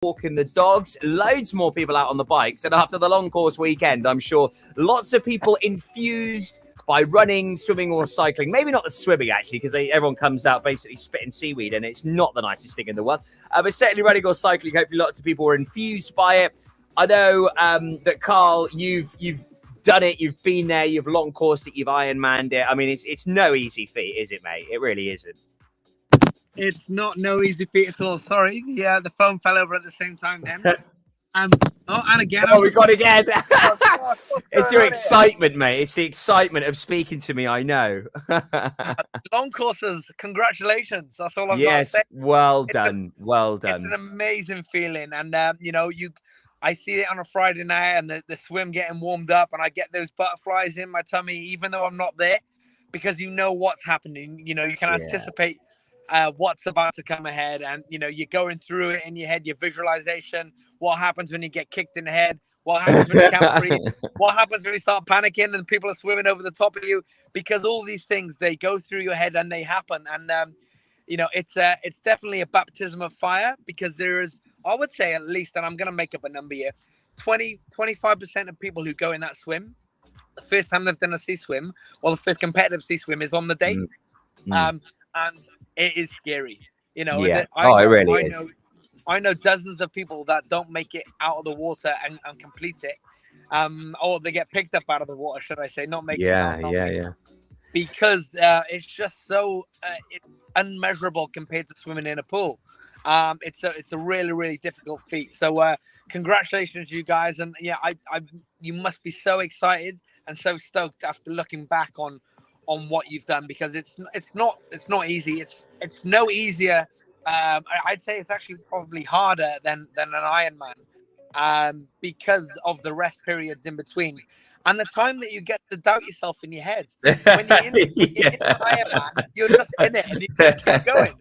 walking the dogs, loads more people out on the bikes. And after the long course weekend, I'm sure lots of people infused by running, swimming, or cycling. Maybe not the swimming, actually, because everyone comes out basically spitting seaweed, and it's not the nicest thing in the world. But certainly running or cycling, hopefully lots of people were infused by it. I know that, Carl, you've done it, you've been there, you've long coursed it, you've Ironmanned it. I mean, it's no easy feat, is it, mate? It really isn't. It's not no easy feat at all. Sorry, the phone fell over at the same time then. And again. Oh, we got again. It's your excitement, mate. It's the excitement of speaking to me. I know. Long courses, congratulations. That's all I've got to say. Well done. Well done. It's an amazing feeling, and I see it on a Friday night, and the swim getting warmed up, and I get those butterflies in my tummy, even though I'm not there, because you know what's happening. You can anticipate what's about to come ahead, and you're going through it in your head, your visualization, what happens when you get kicked in the head, what happens when you can't breathe, what happens when you start panicking and people are swimming over the top of you, because all these things, they go through your head and they happen. And it's definitely a baptism of fire, because there is, I would say, at least, and I'm going to make up a number here, 25% of people who go in that swim, the first time they've done a sea swim, or the first competitive sea swim, is on the day. And it is scary, it really is. I know dozens of people that don't make it out of the water and complete it, or they get picked up out of the water, should I say, not make it. Because it's just so unmeasurable compared to swimming in a pool. It's a really, really difficult feat. So congratulations, you guys, and you must be so excited and so stoked after looking back on what you've done, because it's not easy. It's no easier. I'd say it's actually probably harder than an Ironman, because of the rest periods in between and the time that you get to doubt yourself in your head. When you're in the Ironman, you're just in it and you keep going.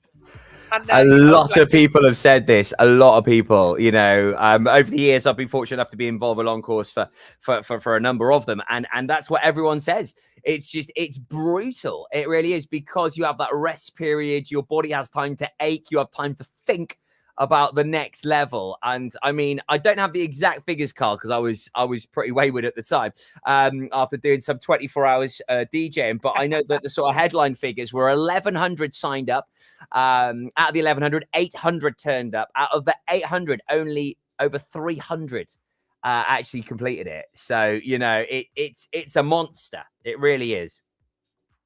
And, a lot of people have said this. A lot of people, over the years, I've been fortunate enough to be involved with long course for a number of them, and that's what everyone says. It's brutal. It really is, because you have that rest period. Your body has time to ache. You have time to think about the next level. And I mean, I don't have the exact figures, Carl, because I was pretty wayward at the time after doing some 24 hours DJing. But I know that the sort of headline figures were 1,100 signed up. Out of the 1,100, 800 turned up. Out of the 800, only over 300 actually completed it. So it's a monster. It really is.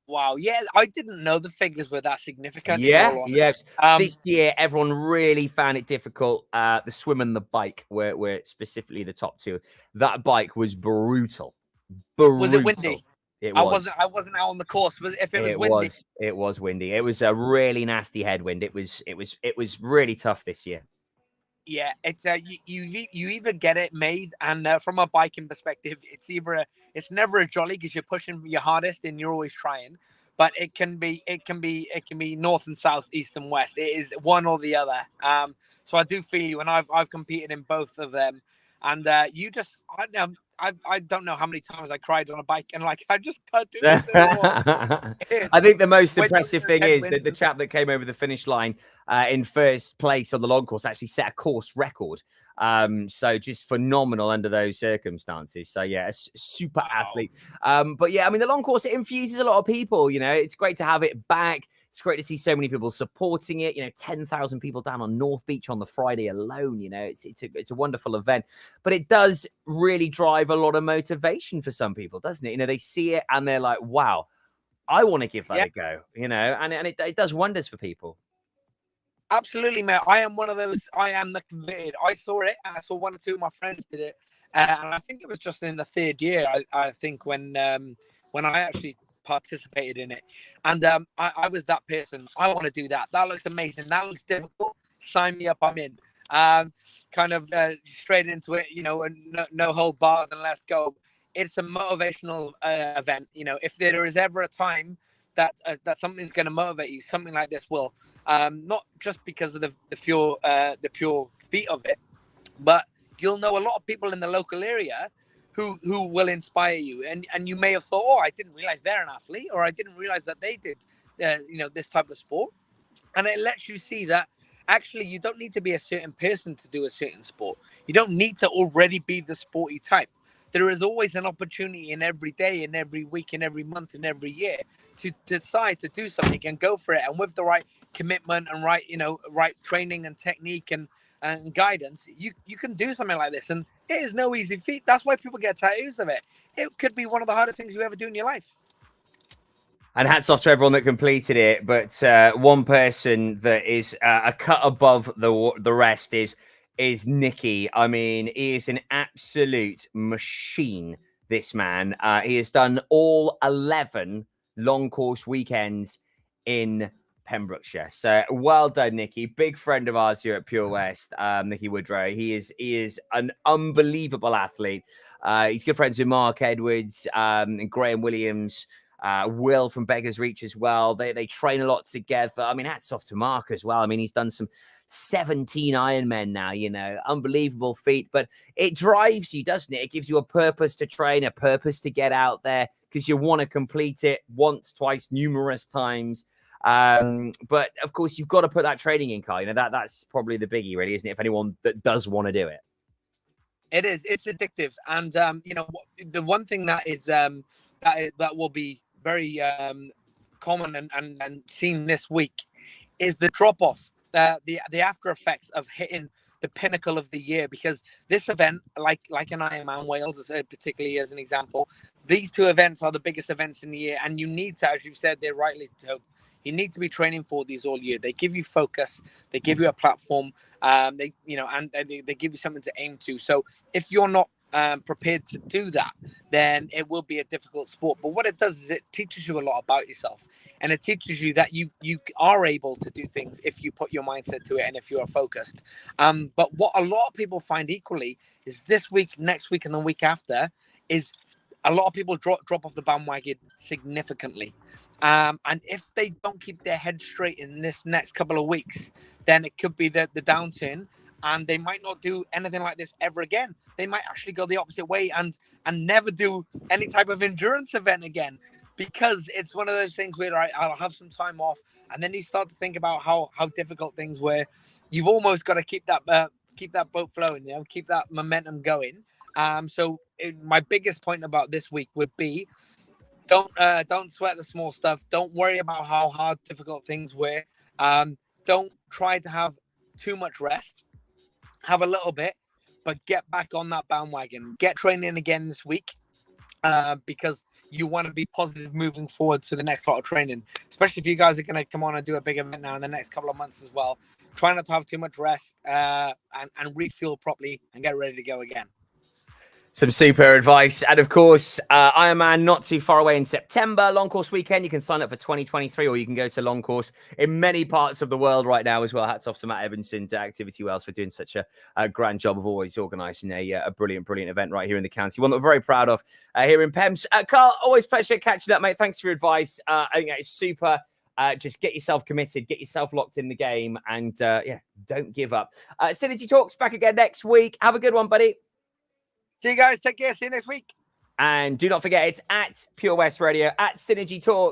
Wow, yeah, I didn't know the figures were that significant. This year, everyone really found it difficult. The swim and the bike were specifically the top two. That bike was brutal. Was it windy? It was. I wasn't out on the course. But if it was windy, it was windy. It was a really nasty headwind. It was really tough this year. Yeah, it's you either get it made, and from a biking perspective, it's never a jolly, because you're pushing your hardest and you're always trying, but it can be north and south, east and west. It is one or the other. So I do feel you, and I've competed in both of them, and I don't know how many times I cried on a bike, and I just can't do this anymore. I think the most impressive thing is that the chap that came over the finish line in first place on the long course actually set a course record. So just phenomenal under those circumstances. So yeah, a super athlete. But yeah, I mean, the long course, it infuses a lot of people. It's great to have it back. It's great to see so many people supporting it. 10,000 people down on North Beach on the Friday alone. It's a wonderful event, but it does really drive a lot of motivation for some people, doesn't it? They see it and they're like, wow, I want to give that a go, and it does wonders for people. Absolutely, mate. I am one of those. I am the converted. I saw it, and I saw one or two of my friends did it, and I think it was just in the third year. I think when I actually participated in it, and I was that person. I want to do that. That looks amazing. That looks difficult. Sign me up. I'm in. Kind of straight into it. And no hold bars and let's go. It's a motivational event. If there is ever a time that something's going to motivate you, something like this will. Not just because of the pure feat of it, but you'll know a lot of people in the local area who will inspire you, and you may have thought, oh, I didn't realize they're an athlete, or I didn't realize that they did this type of sport, and it lets you see that actually, you don't need to be a certain person to do a certain sport. You don't need to already be the sporty type. There is always an opportunity in every day, in every week, in every month, in every year to decide to do something and go for it. And with the right commitment and right, right training and technique and guidance, you can do something like this. And it is no easy feat. That's why people get tattoos of it. It could be one of the hardest things you ever do in your life. And hats off to everyone that completed it. But one person that is a cut above the rest is Nicky. I mean, he is an absolute machine, this man. He has done all 11 long course weekends in Pembrokeshire. So well done, Nicky. Big friend of ours here at Pure West, Nicky Woodrow. He is an unbelievable athlete. He's good friends with Mark Edwards and Graham Williams. Will from Beggars Reach as well. They train a lot together. I mean, hats off to Mark as well. I mean, he's done some 17 Ironmen now, unbelievable feat. But it drives you, doesn't it? It gives you a purpose to train, a purpose to get out there because you want to complete it once, twice, numerous times. But of course, you've got to put that training in, Carl. That's probably the biggie, really, isn't it? If anyone that does want to do it. It is. It's addictive. And, the one thing that is that will be very common and seen this week is the drop-off, the after effects of hitting the pinnacle of the year, because this event, like an Ironman Wales, particularly as an example, these two events are the biggest events in the year, and you need to, as you've said there rightly, you need to be training for these all year. They give you focus, they give you a platform, they give you something to aim to. So if you're not prepared to do that, then it will be a difficult sport. But what it does is it teaches you a lot about yourself, and it teaches you that you are able to do things if you put your mindset to it and if you are focused. But what a lot of people find equally is this week, next week, and the week after is a lot of people drop off the bandwagon significantly. And if they don't keep their head straight in this next couple of weeks, then it could be the downturn, and they might not do anything like this ever again. They might actually go the opposite way and never do any type of endurance event again, because it's one of those things where I'll have some time off, and then you start to think about how difficult things were. You've almost got to keep that boat flowing, keep that momentum going. My biggest point about this week would be don't sweat the small stuff. Don't worry about how hard, difficult things were. Don't try to have too much rest. Have a little bit, but get back on that bandwagon. Get training again this week, because you want to be positive moving forward to the next lot of training, especially if you guys are going to come on and do a big event now in the next couple of months as well. Try not to have too much rest and refuel properly and get ready to go again. Some super advice. And of course, Ironman not too far away in September. Long course weekend. You can sign up for 2023, or you can go to long course in many parts of the world right now as well. Hats off to Matt Evanson to Activity Wales for doing such a grand job of always organising a brilliant event right here in the county. One that we're very proud of here in Pems. Carl, always pleasure catching up, mate. Thanks for your advice. I think that is super. Just get yourself committed, get yourself locked in the game, and don't give up. Synergy Talks back again next week. Have a good one, buddy. See you guys. Take care. See you next week. And do not forget, it's at Pure West Radio, at Synergy Talk.